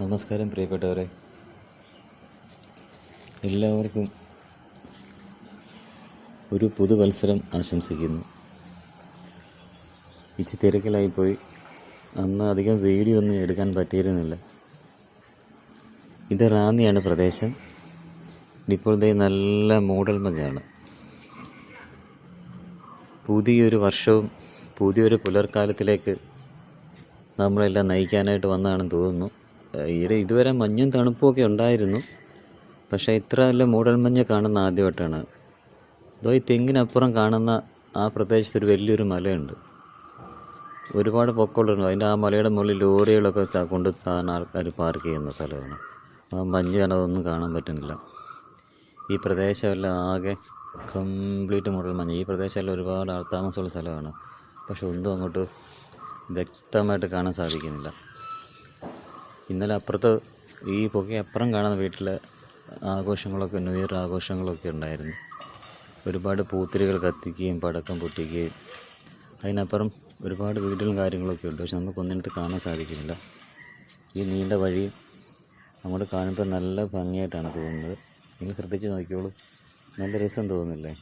നമസ്കാരം പ്രിയപ്പെട്ടവരെ, എല്ലാവർക്കും ഒരു പുതുവത്സരം ആശംസിക്കുന്നു. ഇച്ചിരി തിരക്കിലായിപ്പോയി. അന്ന് അധികം വീഡിയോ ഒന്നും എടുക്കാൻ പറ്റിയിരുന്നില്ല. ഇത് റാന്നിയാണ് പ്രദേശം. ഇപ്പോഴത്തെ നല്ല മൂടൽ മഞ്ഞാണ്. പുതിയൊരു വർഷവും പുതിയൊരു പുലർക്കാലത്തിലേക്ക് നമ്മളെല്ലാം നയിക്കാനായിട്ട് വന്നതാണെന്ന് തോന്നുന്നു. ഇതുവരെ മഞ്ഞും തണുപ്പുമൊക്കെ ഉണ്ടായിരുന്നു, പക്ഷേ ഇത്ര നല്ല മൂടൽമഞ്ഞ് കാണുന്ന ആദ്യമായിട്ടാണ്. അതോ ഈ തെങ്ങിനപ്പുറം കാണുന്ന ആ പ്രദേശത്തൊരു വലിയൊരു മലയുണ്ട്, ഒരുപാട് പൊക്കമുള്ളൂ. അതിൻ്റെ ആ മലയുടെ മുകളിൽ ലോറികളൊക്കെ കൊണ്ട് ആൾക്കാർ പാർക്ക് ചെയ്യുന്ന സ്ഥലമാണ്. ആ മഞ്ഞ് കാരണം അതൊന്നും കാണാൻ പറ്റുന്നില്ല. ഈ പ്രദേശമെല്ലാം ആകെ കംപ്ലീറ്റ് മൂടൽമഞ്ഞ്. ഈ പ്രദേശമെല്ലാം ഒരുപാട് ആൾത്താമസമുള്ള സ്ഥലമാണ്, പക്ഷെ ഒന്നും അങ്ങോട്ട് വ്യക്തമായിട്ട് കാണാൻ സാധിക്കുന്നില്ല. ഇന്നലെ അപ്പുറത്ത് ഈ പുകയപ്പുറം കാണുന്ന വീട്ടിൽ ആഘോഷങ്ങളൊക്കെ, ന്യൂ ഇയർ ആഘോഷങ്ങളൊക്കെ ഉണ്ടായിരുന്നു. ഒരുപാട് പൂത്തിരികൾ കത്തിക്കുകയും പടക്കം പൊട്ടിക്കുകയും, അതിനപ്പുറം ഒരുപാട് വീടുകളും കാര്യങ്ങളൊക്കെ ഉണ്ട്, പക്ഷെ നമുക്കൊന്നിനടുത്ത് കാണാൻ സാധിക്കുന്നില്ല. ഈ നീണ്ട വഴി അങ്ങോട്ട് കാണുമ്പോൾ നല്ല ഭംഗിയായിട്ടാണ് തോന്നുന്നത്. നിങ്ങൾ ശ്രദ്ധിച്ച് നോക്കിയോളൂ, നല്ല രസം തോന്നുന്നില്ലേ?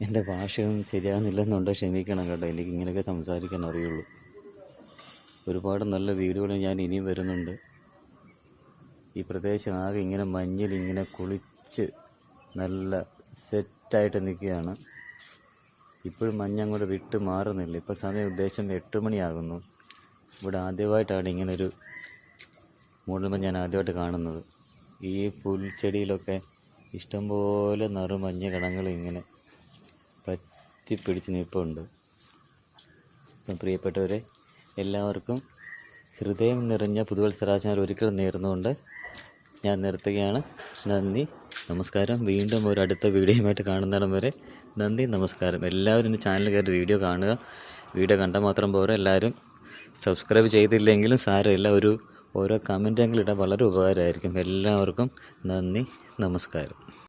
എൻ്റെ ഭാഷയൊന്നും ശരിയാകുന്നില്ലെന്നുണ്ട്, ക്ഷമിക്കണം കേട്ടോ. എനിക്ക് ഇങ്ങനെയൊക്കെ സംസാരിക്കാൻ അറിയുള്ളൂ. ഒരുപാട് നല്ല വീഡിയോകൾ ഞാൻ ഇനിയും വരുന്നുണ്ട്. ഈ പ്രദേശം ആകെ ഇങ്ങനെ മഞ്ഞിൽ ഇങ്ങനെ കുളിച്ച് നല്ല സെറ്റായിട്ട് നിൽക്കുകയാണ്. ഇപ്പോഴും മഞ്ഞങ്ങോട്ട് വിട്ട് മാറുന്നില്ല. ഇപ്പോൾ സമയം ഉദ്ദേശം 8 മണിയാകുന്നു. ഇവിടെ ആദ്യമായിട്ടാണ് ഇങ്ങനൊരു മൂടൽമഞ്ഞ് ഞാൻ ആദ്യമായിട്ട് കാണുന്നത്. ഈ പുൽച്ചെടിയിലൊക്കെ ഇഷ്ടംപോലെ നറുമഞ്ഞ കണങ്ങൾ ഇങ്ങനെ പറ്റിപ്പിടിച്ച് നിൽപ്പുണ്ട്. അപ്പം പ്രിയപ്പെട്ടവരെ, എല്ലാവർക്കും ഹൃദയം നിറഞ്ഞ പുതുവത്സരാശംസകൾ ഒരിക്കൽ നേർന്നുകൊണ്ട് ഞാൻ നിർത്തുകയാണ്. നന്ദി, നമസ്കാരം. വീണ്ടും ഒരു അടുത്ത വീഡിയോയുമായിട്ട് കാണുന്നിടം വരെ നന്ദി, നമസ്കാരം. എല്ലാവരും എൻ്റെ ചാനൽ കയറി വീഡിയോ കാണുക. വീഡിയോ കണ്ടാൽ മാത്രം പോരാ, എല്ലാവരും സബ്സ്ക്രൈബ് ചെയ്തില്ലെങ്കിലും സാരമില്ല, ഓരോ കമൻറ്റെങ്കിലും ഇടാൻ വളരെ ഉപകാരമായിരിക്കും. എല്ലാവർക്കും നന്ദി, നമസ്കാരം.